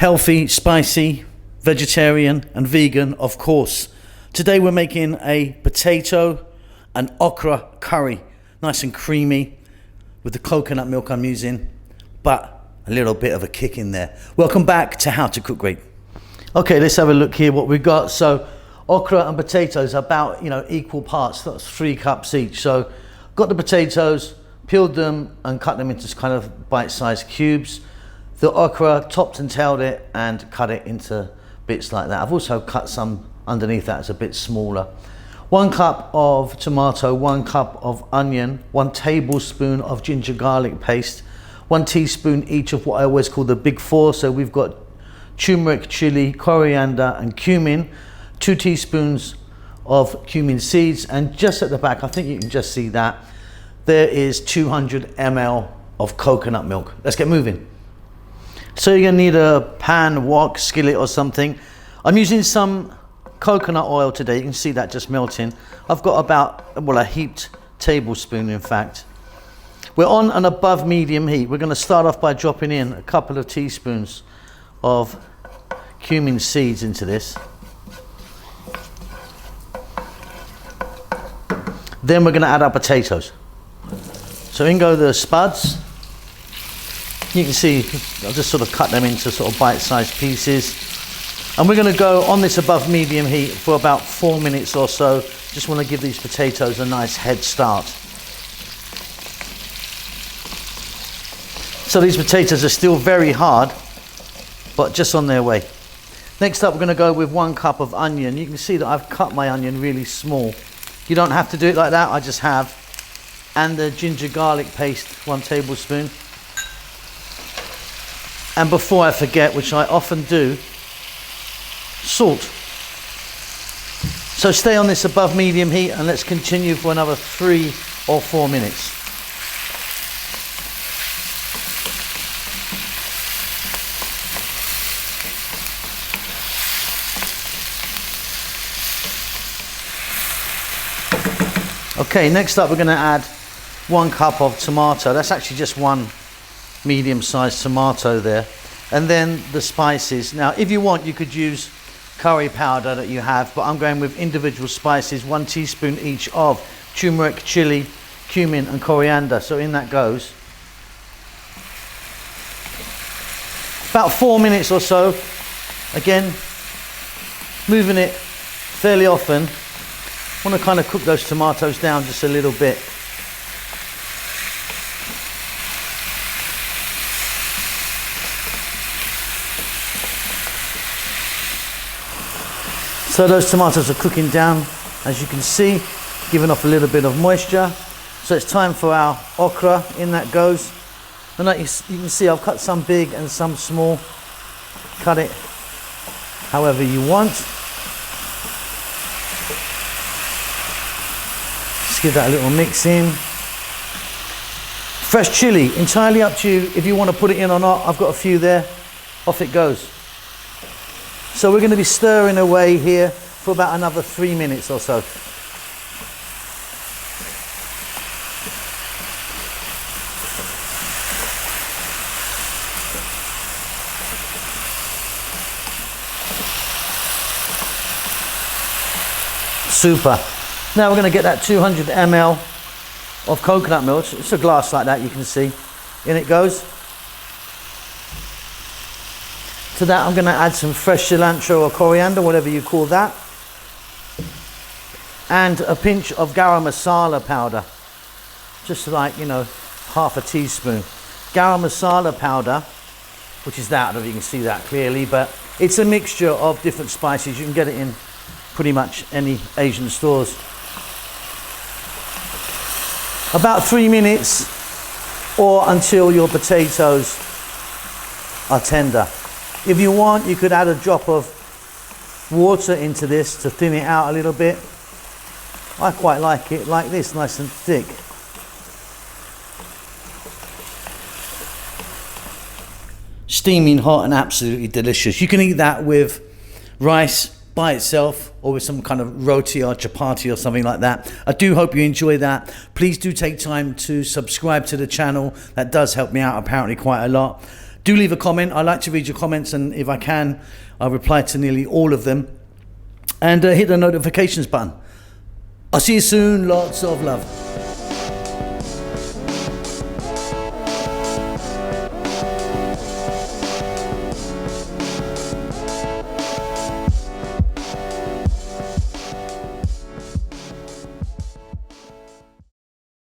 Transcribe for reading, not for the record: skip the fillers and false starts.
Healthy, spicy, vegetarian and vegan, of course. Today we're making a potato and okra curry. Nice and creamy with the coconut milk I'm using, but a little bit of a kick in there. Welcome back to How to Cook Great. Okay, let's have a look here what we've got. So okra and potatoes about, equal parts. That's 3 cups each. So got the potatoes, peeled them and cut them into kind of bite-sized cubes. The okra, topped and tailed it and cut it into bits like that. I've also cut some underneath that, it's a bit smaller. 1 cup of tomato, 1 cup of onion, 1 tablespoon of ginger garlic paste, 1 teaspoon each of what I always call the big 4. So we've got turmeric, chili, coriander and cumin, 2 teaspoons of cumin seeds, and just at the back, I think you can just see that, there is 200 ml of coconut milk. Let's get moving. So you're gonna need a pan, wok, skillet or something. I'm using some coconut oil today. You can see that just melting. I've got about, a heaped tablespoon in fact. We're on an above medium heat. We're gonna start off by dropping in a couple of teaspoons of cumin seeds into this. Then we're gonna add our potatoes. So in go the spuds. You can see, I'll just sort of cut them into sort of bite-sized pieces. And we're gonna go on this above medium heat for about 4 minutes or so. Just wanna give these potatoes a nice head start. So these potatoes are still very hard, but just on their way. Next up, we're gonna go with 1 cup of onion. You can see that I've cut my onion really small. You don't have to do it like that, I just have. And the ginger garlic paste, 1 tablespoon. And before I forget, which I often do, salt. So stay on this above medium heat and let's continue for another 3 or 4 minutes. Okay, next up we're going to add 1 cup of tomato. That's actually just 1 medium-sized tomato there. And then the spices. Now, if you want, you could use curry powder that you have, but I'm going with individual spices, 1 teaspoon each of turmeric, chili, cumin and coriander. So in that goes. About 4 minutes or so. Again, moving it fairly often. I want to kind of cook those tomatoes down just a little bit. So those tomatoes are cooking down, as you can see, giving off a little bit of moisture. So it's time for our okra, in that goes. And like you can see, I've cut some big and some small. Cut it however you want. Just give that a little mix in. Fresh chili, entirely up to you if you want to put it in or not. I've got a few there. Off it goes. So we're going to be stirring away here for about another 3 minutes or so. Super. Now we're going to get that 200 ml of coconut milk. It's a glass like that, you can see. In it goes. To that I'm going to add some fresh cilantro or coriander, whatever you call that, and a pinch of garam masala powder, just like, half a teaspoon. Garam masala powder, which is that, I don't know if you can see that clearly, but it's a mixture of different spices. You can get it in pretty much any Asian stores. About 3 minutes or until your potatoes are tender. If you want, you could add a drop of water into this to thin it out a little bit. I quite like it like this, nice and thick. Steaming hot and absolutely delicious. You can eat that with rice by itself or with some kind of roti or chapati or something like that. I do hope you enjoy that. Please do take time to subscribe to the channel. That does help me out apparently quite a lot. Do leave a comment. I like to read your comments, and if I can, I'll reply to nearly all of them. And hit the notifications button. I'll see you soon. Lots of love.